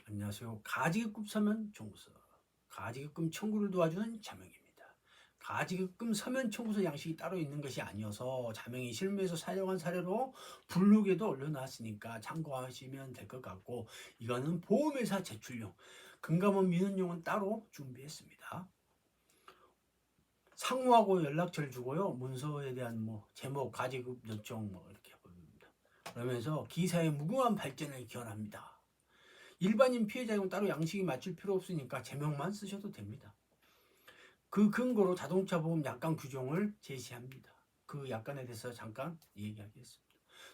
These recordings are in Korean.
안녕하세요. 가지급금 서면 청구서, 가지급금 청구를 도와주는 자명입니다. 가지급금 서면 청구서 양식이 따로 있는 것이 아니어서 자명이 실무에서 사용한 사례로 블로그에도 올려놨으니까 참고하시면 될 것 같고, 이거는 보험회사 제출용, 금감원 민원용은 따로 준비했습니다. 상호하고 연락처를 주고요. 문서에 대한 제목, 가지급 요청 이렇게 보입니다. 그러면서 기사의 무궁한 발전을 기원합니다. 일반인 피해자용 따로 양식이 맞출 필요 없으니까 제목만 쓰셔도 됩니다. 그 근거로 자동차 보험 약관 규정을 제시합니다. 그 약관에 대해서 잠깐 얘기하겠습니다.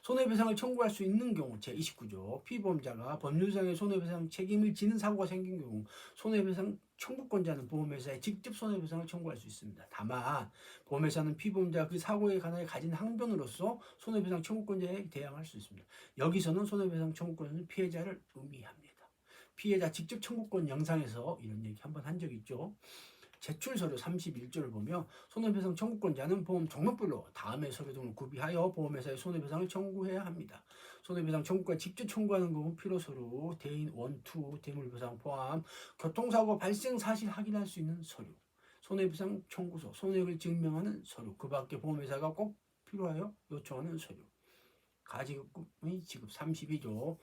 손해배상을 청구할 수 있는 경우 제29조 피보험자가 법률상의 손해배상 책임을 지는 사고가 생긴 경우 손해배상 청구권자는 보험회사에 직접 손해배상을 청구할 수 있습니다. 다만 보험회사는 피보험자가 그 사고에 관하여 가진 항변으로서 손해배상 청구권자에 대항할 수 있습니다. 여기서는 손해배상 청구권은 피해자를 의미합니다. 피해자 직접 청구권 영상에서 이런 얘기 한번 한 적 있죠. 제출서류 31조를 보면 손해배상 청구권자는 보험 종목별로 다음의 서류 등을 구비하여 보험회사에 손해배상을 청구해야 합니다. 손해배상 청구권 직접 청구하는 경우 필요서류, 대인 1, 2, 대물보상 포함, 교통사고 발생 사실 확인할 수 있는 서류, 손해배상 청구서, 손해를 증명하는 서류, 그 밖에 보험회사가 꼭 필요하여 요청하는 서류, 가지급금의 지급 32조,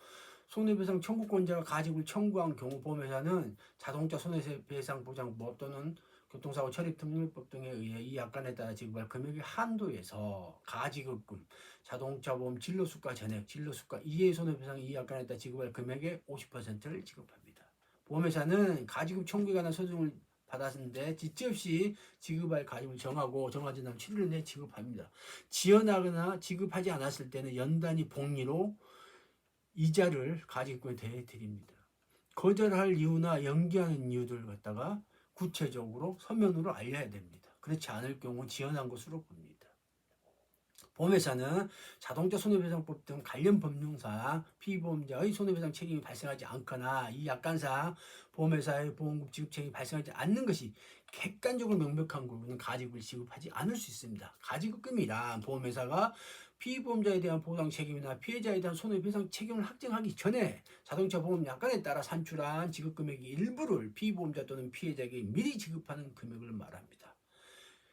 손해배상 청구권자가 가지급을 청구한 경우 보험회사는 자동차 손해배상보장법 또는 교통사고 처리특례법 등에 의해 이 약관에 따라 지급할 금액의 한도에서 가지급금, 자동차보험 진로수가 전액, 진로수가 이해 손해배상 이 약관에 따라 지급할 금액의 50%를 지급합니다. 보험회사는 가지급 청구에 관한 서류를 받았는데 지체 없이 지급할 가지급을 정하고 정하지 않은 7일 내에 지급합니다. 지연하거나 지급하지 않았을 때는 연단위 복리로 이자를 가지급금에 대해 드립니다. 거절할 이유나 연기하는 이유들을 갖다가 구체적으로 서면으로 알려야 됩니다. 그렇지 않을 경우 지연한 것으로 봅니다. 보험회사는 자동차 손해배상법 등 관련 법령상 피보험자의 손해배상 책임이 발생하지 않거나 이 약관상 보험회사의 보험금 지급 책임이 발생하지 않는 것이 객관적으로 명백한 경우는 가지급을 지급하지 않을 수 있습니다. 가지급금이란 보험회사가 피보험자에 대한 보상 책임이나 피해자에 대한 손해배상 책임을 확정하기 전에 자동차 보험 약관에 따라 산출한 지급금액의 일부를 피보험자 또는 피해자에게 미리 지급하는 금액을 말합니다.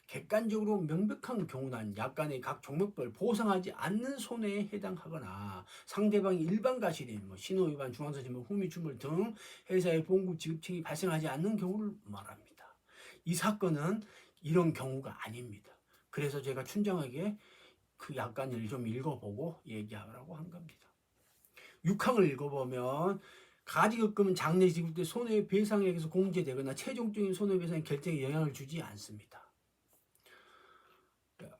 객관적으로 명백한 경우난 약관의 각 종목별 보상하지 않는 손해에 해당하거나 상대방이 일반 과실인 신호위반, 중앙선진물, 후미출물 등 회사의 보험금 지급책이 발생하지 않는 경우를 말합니다. 이 사건은 이런 경우가 아닙니다. 그래서 제가 춘장하게 그 약관을 좀 읽어보고 얘기하라고 한 겁니다. 6항을 읽어보면 가지급금은 장래 지급 때 손해배상액에서 공제되거나 최종적인 손해배상 결정에 영향을 주지 않습니다.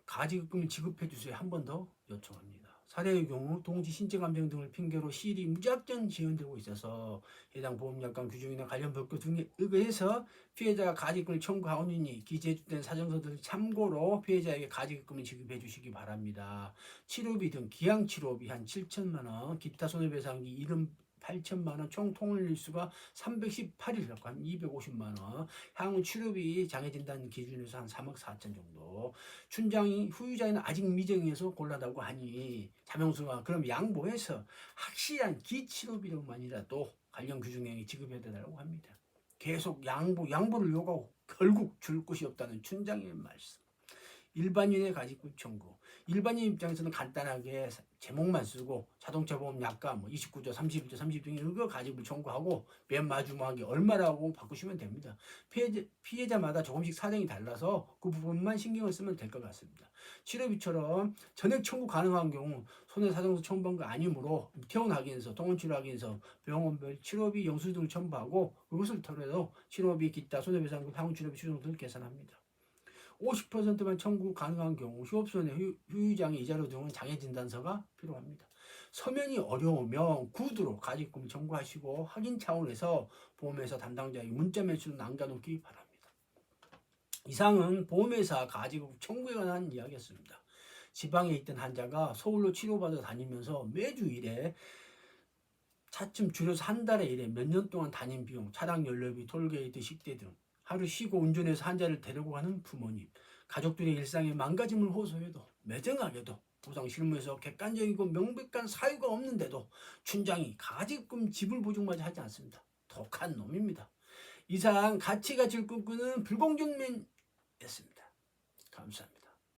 가지급금을 지급해 주세요. 한 번 더 요청합니다. 사례의 경우 동지 신체 감정 등을 핑계로 시일이 무작정 지연되고 있어서 해당 보험약관 규정이나 관련 법규 등에 의거해서 피해자가 가지급금을 청구하오니 기재된 사정서들을 참고로 피해자에게 가지급금을 지급해 주시기 바랍니다. 치료비 등 기양치료비 한 7천만 원, 기타 손해배상비 이름 8천만 원, 총 통일일수가 318일, 한 250만 원, 향후 치료비 장애진단 기준에서 한 3억 4천 정도, 춘장이 후유자는 아직 미정에서 곤란하다고 하니 자명수가 그럼 양보해서 확실한 기치료비만이라도 관련 규정에 지급해야 되라고 합니다. 계속 양보를 요구하고 결국 줄 곳이 없다는 춘장의 말씀. 일반인의 가지급 청구. 일반인 입장에서는 간단하게 제목만 쓰고 자동차 보험 약관 29조, 31조, 30조 등의 이거 가지급을 청구하고 맨 마지막에 얼마라고 바꾸시면 됩니다. 피해자마다 조금씩 사정이 달라서 그 부분만 신경을 쓰면 될 것 같습니다. 치료비처럼 전액 청구 가능한 경우 손해사정서 첨부한 거 아니므로 퇴원확인서, 통원치료확인서, 병원별 치료비 영수증 등을 첨부하고 그것을 토대로 치료비, 기타, 손해배상금, 향후 치료비 수정 등을 계산합니다. 50%만 청구 가능한 경우 휴업손해, 후유장애, 이자료 등은 장애진단서가 필요합니다. 서면이 어려우면 구두로 가지급금 청구하시고 확인 차원에서 보험회사 담당자의 문자 매수를 남겨놓기 바랍니다. 이상은 보험회사 가지급 청구에 관한 이야기였습니다. 지방에 있던 환자가 서울로 치료받아 다니면서 매주 일해 차츰 줄여서 한 달에 일해 몇 년 동안 다닌 비용, 차량 연료비, 톨게이트, 식대 등 하루 쉬고 운전해서 환자를 데리고 가는 부모님, 가족들의 일상에 망가짐을 호소해도 매정하게도 부상 실무에서 객관적이고 명백한 사유가 없는데도 춘장이 가지금 지불 보증마저 하지 않습니다. 독한 놈입니다. 이상 가치가 질끈끄는 불공정맨이었습니다. 감사합니다.